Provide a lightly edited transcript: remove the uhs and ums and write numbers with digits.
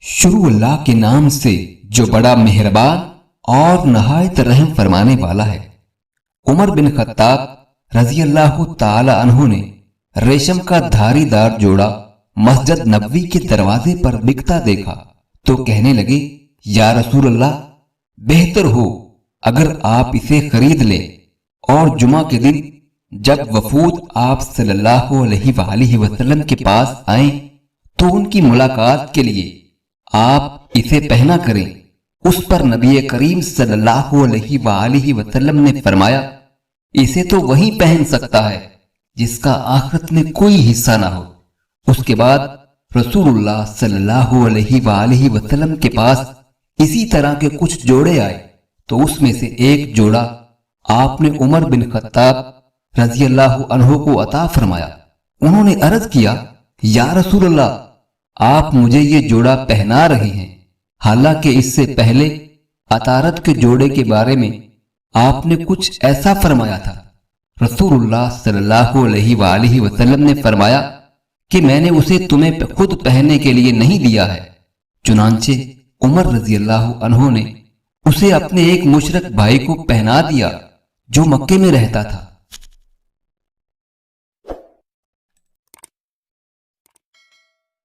शुरू अल्लाह के नाम से जो बड़ा मेहरबान और नहायत रहम फरमाने वाला है। उमर बिन खत्ताब रजी अल्लाह ताला अन्हु ने रेशम का धारीदार जोड़ा मस्जिद नबवी के दरवाजे पर बिकता देखा तो कहने लगे, या रसूल अल्लाह, बेहतर हो अगर आप इसे खरीद लें और जुमा के दिन जब वफूद आप सल्लल्लाहु अलैहि वसल्लम के पास आए तो उनकी मुलाकात के लिए आप इसे पहना करें। उस पर नबी करीम सल्लल्लाहु अलैहि वसल्लम ने फरमाया, इसे तो वही पहन सकता है जिसका आखिरत में कोई हिस्सा ना हो। उसके बाद रसूलुल्लाह सल्लल्लाहु अलैहि वसल्लम के पास इसी तरह के कुछ जोड़े आए तो उसमें से एक जोड़ा आपने उमर बिन खत्ताब रजी अल्लाह अन्हु को अता फरमाया। उन्होंने अर्ज किया, या रसूलल्लाह, आप मुझे ये जोड़ा पहना रहे हैं, हालांकि इससे पहले अतारत के जोड़े के बारे में आपने कुछ ऐसा फरमाया था। रसूलुल्लाह सल्लल्लाहु अलैहि वसल्लम ने फरमाया कि मैंने उसे तुम्हें खुद पहनने के लिए नहीं दिया है। चुनांचे उमर रजी अल्लाह अन्हु ने उसे अपने एक मुशरक भाई को पहना दिया जो मक्के में रहता था।